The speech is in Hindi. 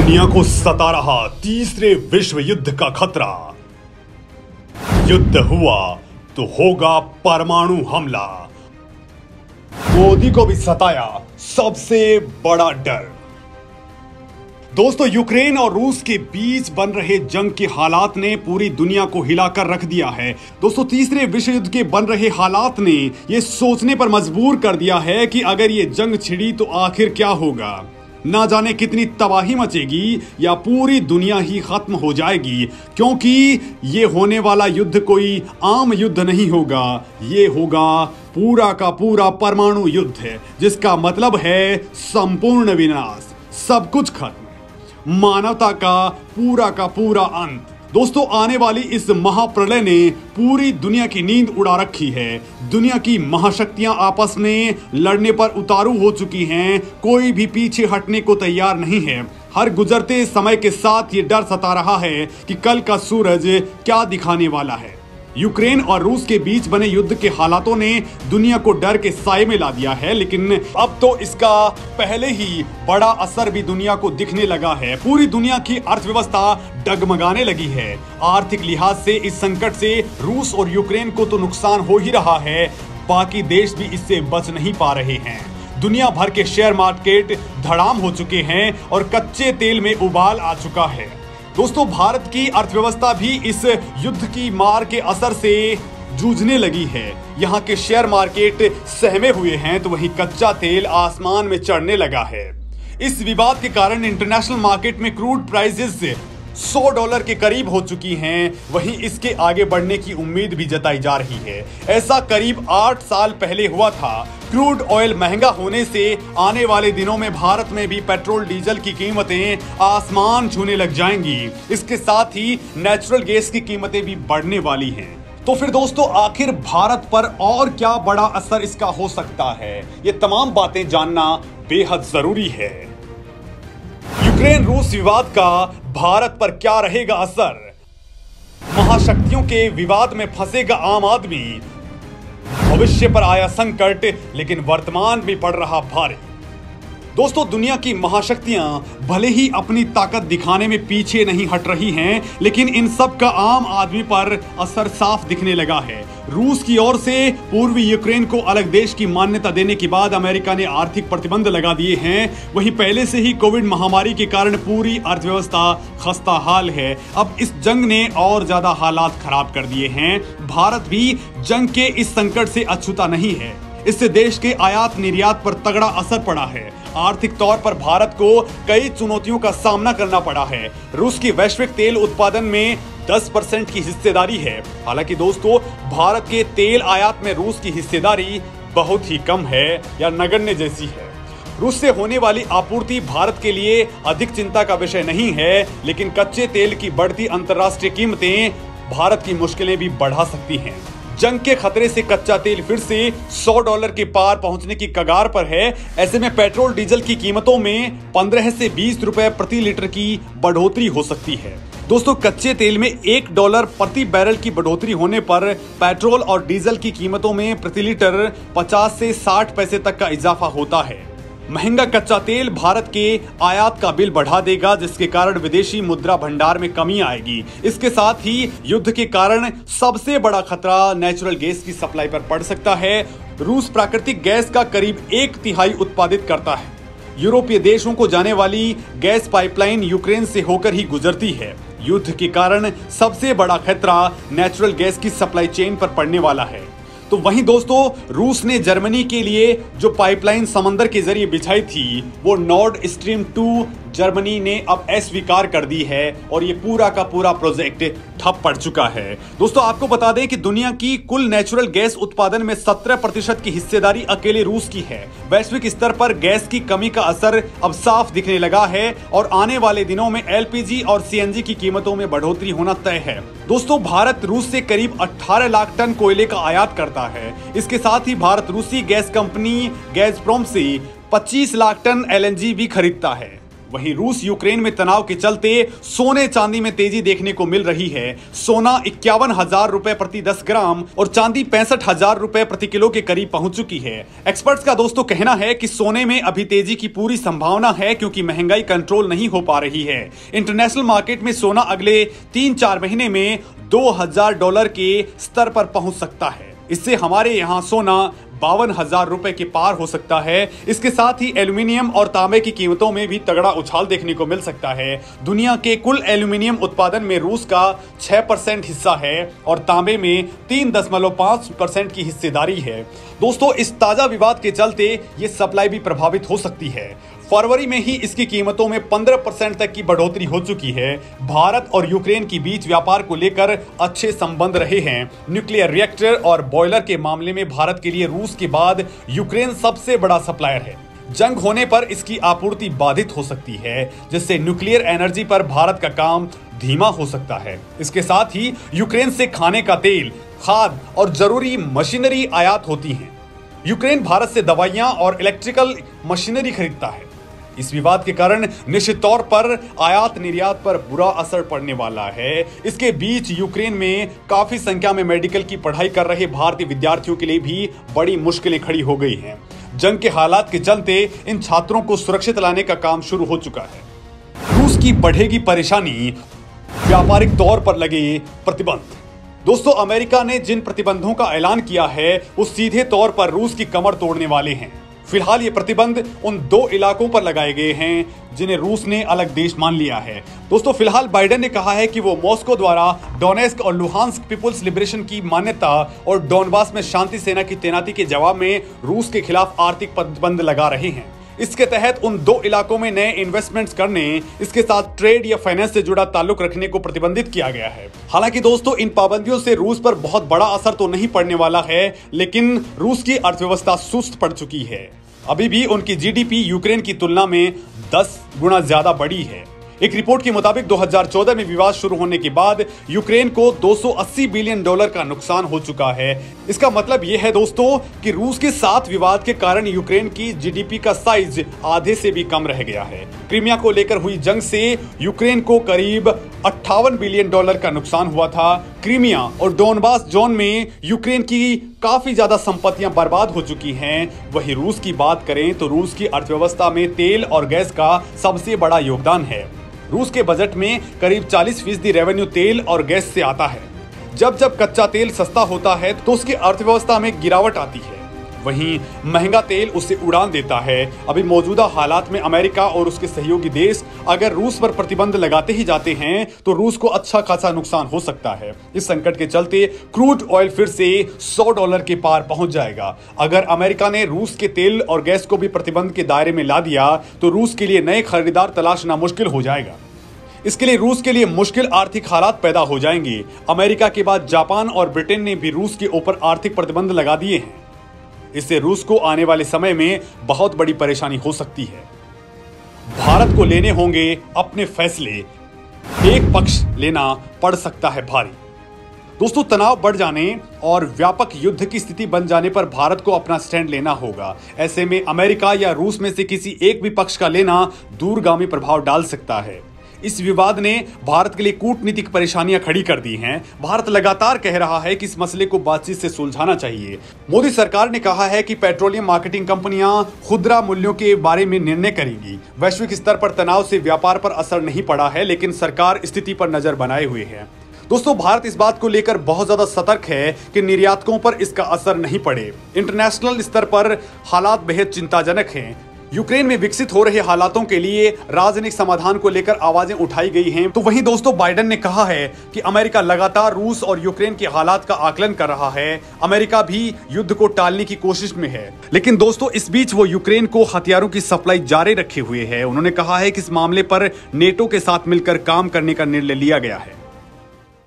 दुनिया को सता रहा तीसरे विश्व युद्ध का खतरा। युद्ध हुआ तो होगा परमाणु हमला। मोदी को भी सताया सबसे बड़ा डर। दोस्तों, यूक्रेन और रूस के बीच बन रहे जंग के हालात ने पूरी दुनिया को हिलाकर रख दिया है। दोस्तों, तीसरे विश्व युद्ध के बन रहे हालात ने यह सोचने पर मजबूर कर दिया है कि अगर ये जंग छिड़ी तो आखिर क्या होगा। ना जाने कितनी तबाही मचेगी या पूरी दुनिया ही खत्म हो जाएगी, क्योंकि ये होने वाला युद्ध कोई आम युद्ध नहीं होगा। ये होगा पूरा का पूरा परमाणु युद्ध है, जिसका मतलब है संपूर्ण विनाश, सब कुछ खत्म, मानवता का पूरा अंत। दोस्तों, आने वाली इस महाप्रलय ने पूरी दुनिया की नींद उड़ा रखी है। दुनिया की महाशक्तियां आपस में लड़ने पर उतारू हो चुकी हैं। कोई भी पीछे हटने को तैयार नहीं है। हर गुजरते समय के साथ ये डर सता रहा है कि कल का सूरज क्या दिखाने वाला है। यूक्रेन और रूस के बीच बने युद्ध के हालातों ने दुनिया को डर के साए में ला दिया है, लेकिन अब तो इसका पहले ही बड़ा असर भी दुनिया को दिखने लगा है। पूरी दुनिया की अर्थव्यवस्था डगमगाने लगी है। आर्थिक लिहाज से इस संकट से रूस और यूक्रेन को तो नुकसान हो ही रहा है, बाकी देश भी इससे बच नहीं पा रहे हैं। दुनिया भर के शेयर मार्केट धड़ाम हो चुके हैं और कच्चे तेल में उबाल आ चुका है। दोस्तों, भारत की अर्थव्यवस्था भी इस युद्ध की मार के असर से जूझने लगी है। यहाँ के शेयर मार्केट सहमे हुए हैं तो वहीं कच्चा तेल आसमान में चढ़ने लगा है। इस विवाद के कारण इंटरनेशनल मार्केट में क्रूड प्राइसेस $100 के करीब हो चुकी हैं। वहीं इसके आगे बढ़ने की उम्मीद भी जताई जा रही है। ऐसा करीब 8 साल पहले हुआ था। क्रूड ऑयल महंगा होने से आने वाले दिनों में भारत में भी पेट्रोल डीजल की कीमतें आसमान छूने लग जाएंगी। इसके साथ ही नेचुरल गैस की कीमतें भी बढ़ने वाली हैं। तो फिर दोस्तों, आखिर भारत पर और क्या बड़ा असर इसका हो सकता है, ये तमाम बातें जानना बेहद जरूरी है। यूक्रेन रूस विवाद का भारत पर क्या रहेगा असर? महाशक्तियों के विवाद में फंसेगा आम आदमी। भविष्य पर आया संकट, लेकिन वर्तमान भी पड़ रहा भारी। दोस्तों, दुनिया की महाशक्तियां भले ही अपनी ताकत दिखाने में पीछे नहीं हट रही हैं, लेकिन इन सब का आम आदमी पर असर साफ दिखने लगा है। रूस की ओर से पूर्वी यूक्रेन को अलग देश की मान्यता देने के बाद अमेरिका ने आर्थिक प्रतिबंध लगा दिए हैं। वहीं पहले से ही कोविड महामारी के कारण पूरी अर्थव्यवस्था खस्ता हाल है। अब इस जंग ने और ज्यादा हालात खराब कर दिए हैं। भारत भी जंग के इस संकट से अछूता नहीं है। इससे देश के आयात निर्यात पर तगड़ा असर पड़ा है। आर्थिक तौर पर भारत को कई चुनौतियों का सामना करना पड़ा है। रूस की वैश्विक तेल उत्पादन में 10% की हिस्सेदारी है। हालांकि दोस्तों, भारत के तेल आयात में रूस की हिस्सेदारी बहुत ही कम है या नगण्य जैसी है। रूस से होने वाली आपूर्ति भारत के लिए अधिक चिंता का विषय नहीं है, लेकिन कच्चे तेल की बढ़ती अंतर्राष्ट्रीय कीमतें भारत की मुश्किलें भी बढ़ा सकती हैं। जंग के खतरे से कच्चा तेल फिर से $100 के पार पहुंचने की कगार पर है। ऐसे में पेट्रोल डीजल की कीमतों में 15 से 20 रुपए प्रति लीटर की बढ़ोतरी हो सकती है। दोस्तों, कच्चे तेल में $1 प्रति बैरल की बढ़ोतरी होने पर पेट्रोल और डीजल की कीमतों में प्रति लीटर 50 से 60 पैसे तक का इजाफा होता है। महंगा कच्चा तेल भारत के आयात का बिल बढ़ा देगा, जिसके कारण विदेशी मुद्रा भंडार में कमी आएगी। इसके साथ ही युद्ध के कारण सबसे बड़ा खतरा नेचुरल गैस की सप्लाई पर पड़ सकता है। रूस प्राकृतिक गैस का करीब 1/3 उत्पादित करता है। यूरोपीय देशों को जाने वाली गैस पाइपलाइन यूक्रेन से होकर ही गुजरती है। युद्ध के कारण सबसे बड़ा खतरा नेचुरल गैस की सप्लाई चेन पर पड़ने वाला है। तो वहीं दोस्तों, रूस ने जर्मनी के लिए जो पाइपलाइन समंदर के जरिए बिछाई थी, वो नॉर्ड स्ट्रीम 2 जर्मनी ने अब अस्वीकार कर दी है और ये पूरा का पूरा प्रोजेक्ट ठप पड़ चुका है। दोस्तों, आपको बता दें कि दुनिया की कुल नेचुरल गैस उत्पादन में 17% की हिस्सेदारी अकेले रूस की है। वैश्विक स्तर पर गैस की कमी का असर अब साफ दिखने लगा है और आने वाले दिनों में एलपीजी और सीएनजी की कीमतों में बढ़ोतरी होना तय है। दोस्तों, भारत रूस से करीब 18 लाख टन कोयले का आयात करता है। इसके साथ ही भारत रूसी गैस कंपनी गैज़प्रोम से 25 लाख टन एलएनजी भी खरीदता है। वहीं रूस यूक्रेन में तनाव के चलते सोने चांदी में तेजी देखने को मिल रही है। सोना 51,000 रुपए प्रति 10 ग्राम और चांदी 65,000 रुपए प्रति किलो के करीब पहुंच चुकी है। एक्सपर्ट्स का दोस्तों कहना है कि सोने में अभी तेजी की पूरी संभावना है क्योंकि महंगाई कंट्रोल नहीं हो पा रही है। इंटरनेशनल मार्केट में सोना अगले 3-4 महीने में $2,000 के स्तर पर पहुंच सकता है। इससे हमारे यहां सोना 52,000 रुपए के पार हो सकता है। इसके साथ ही एल्यूमिनियम और तांबे की कीमतों में भी तगड़ा उछाल देखने को मिल सकता है। दुनिया के कुल एल्यूमिनियम उत्पादन में रूस का 6% हिस्सा है और तांबे में 3.5% की हिस्सेदारी है। दोस्तों, इस ताजा विवाद के चलते ये सप्लाई भी प्रभावित हो सकती है। फरवरी में ही इसकी कीमतों में 15% तक की बढ़ोतरी हो चुकी है। भारत और यूक्रेन के बीच व्यापार को लेकर अच्छे संबंध रहे हैं। न्यूक्लियर रिएक्टर और बॉयलर के मामले में भारत के लिए रूस के बाद यूक्रेन सबसे बड़ा सप्लायर है। जंग होने पर इसकी आपूर्ति बाधित हो सकती है, जिससे न्यूक्लियर एनर्जी पर भारत का काम धीमा हो सकता है। इसके साथ ही यूक्रेन से खाने का तेल, खाद और जरूरी मशीनरी आयात होती है। यूक्रेन भारत से दवाइयां और इलेक्ट्रिकल मशीनरी खरीदता है। इस विवाद के कारण निश्चित तौर पर आयात निर्यात पर बुरा असर पड़ने वाला है। इसके बीच यूक्रेन में काफी संख्या में मेडिकल की पढ़ाई कर रहे भारतीय विद्यार्थियों के लिए भी बड़ी मुश्किलें खड़ी हो गई हैं। जंग के हालात के चलते इन छात्रों को सुरक्षित लाने का काम शुरू हो चुका है। रूस की बढ़ेगी परेशानी, व्यापारिक तौर पर लगे प्रतिबंध। दोस्तों, अमेरिका ने जिन प्रतिबंधों का ऐलान किया है वो सीधे तौर पर रूस की कमर तोड़ने वाले हैं। फिलहाल ये प्रतिबंध उन 2 इलाकों पर लगाए गए हैं जिन्हें रूस ने अलग देश मान लिया है। दोस्तों, फिलहाल बाइडेन ने कहा है कि वो मॉस्को द्वारा डोनेस्क और लुहांस्क पीपुल्स लिबरेशन की मान्यता और डोनबास में शांति सेना की तैनाती के जवाब में रूस के खिलाफ आर्थिक प्रतिबंध लगा रहे हैं। इसके तहत उन 2 इलाकों में नए इन्वेस्टमेंट्स करने, इसके साथ ट्रेड या फाइनेंस से जुड़ा ताल्लुक रखने को प्रतिबंधित किया गया है। हालांकि दोस्तों, इन पाबंदियों से रूस पर बहुत बड़ा असर तो नहीं पड़ने वाला है, लेकिन रूस की अर्थव्यवस्था सुस्त पड़ चुकी है। अभी भी उनकी जीडीपी यूक्रेन की तुलना में 10 गुना ज्यादा बड़ी है। एक रिपोर्ट के मुताबिक 2014 में विवाद शुरू होने के बाद यूक्रेन को $280 बिलियन का नुकसान हो चुका है। इसका मतलब यह है दोस्तों कि रूस के साथ विवाद के कारण यूक्रेन की जीडीपी का साइज आधे से भी कम रह गया है। क्रीमिया को लेकर हुई जंग से यूक्रेन को करीब $58 बिलियन का नुकसान हुआ था। क्रीमिया और डोनबास जोन में यूक्रेन की काफी ज्यादा संपत्तियां बर्बाद हो चुकी हैं। वहीं रूस की बात करें तो रूस की अर्थव्यवस्था में तेल और गैस का सबसे बड़ा योगदान है। रूस के बजट में करीब 40% रेवेन्यू तेल और गैस से आता है। जब जब कच्चा तेल सस्ता होता है तो उसकी अर्थव्यवस्था में गिरावट आती है, वहीं महंगा तेल उसे उड़ान देता है। अभी मौजूदा हालात में अमेरिका और उसके सहयोगी देश अगर रूस पर प्रतिबंध लगाते ही जाते हैं तो रूस को अच्छा खासा नुकसान हो सकता है। इस संकट के चलते क्रूड ऑयल फिर से $100 के पार पहुंच जाएगा। अगर अमेरिका ने रूस के तेल और गैस को भी प्रतिबंध के दायरे में ला दिया तो रूस के लिए नए खरीदार तलाशना मुश्किल हो जाएगा। इसके लिए रूस के लिए मुश्किल आर्थिक हालात पैदा हो जाएंगे। अमेरिका के बाद जापान और ब्रिटेन ने भी रूस के ऊपर आर्थिक प्रतिबंध लगा दिए हैं। इससे रूस को आने वाले समय में बहुत बड़ी परेशानी हो सकती है। भारत को लेने होंगे अपने फैसले, एक पक्ष लेना पड़ सकता है भारी। दोस्तों, तनाव बढ़ जाने और व्यापक युद्ध की स्थिति बन जाने पर भारत को अपना स्टैंड लेना होगा। ऐसे में अमेरिका या रूस में से किसी एक भी पक्ष का लेना दूरगामी प्रभाव डाल सकता है। इस विवाद ने भारत के लिए कूटनीतिक परेशानियां खड़ी कर दी हैं। भारत लगातार कह रहा है कि इस मसले को बातचीत से सुलझाना चाहिए। मोदी सरकार ने कहा है कि पेट्रोलियम मार्केटिंग कंपनियां खुदरा मूल्यों के बारे में निर्णय करेंगी। वैश्विक स्तर पर तनाव से व्यापार पर असर नहीं पड़ा है, लेकिन सरकार स्थिति पर नजर बनाए हुए है। दोस्तों, भारत इस बात को लेकर बहुत ज्यादा सतर्क है कि निर्यातकों पर इसका असर नहीं पड़े। इंटरनेशनल स्तर पर हालात बेहद चिंताजनक हैं। यूक्रेन में विकसित हो रहे हालातों के लिए राजनीतिक समाधान को लेकर आवाजें उठाई गई हैं। तो वहीं दोस्तों, बाइडेन ने कहा है कि अमेरिका लगातार रूस और यूक्रेन के हालात का आकलन कर रहा है। अमेरिका भी युद्ध को टालने की कोशिश में है, लेकिन दोस्तों इस बीच वो यूक्रेन को हथियारों की सप्लाई जारी रखे हुए है। उन्होंने कहा है कि इस मामले पर नेटो के साथ मिलकर काम करने का निर्णय लिया गया है।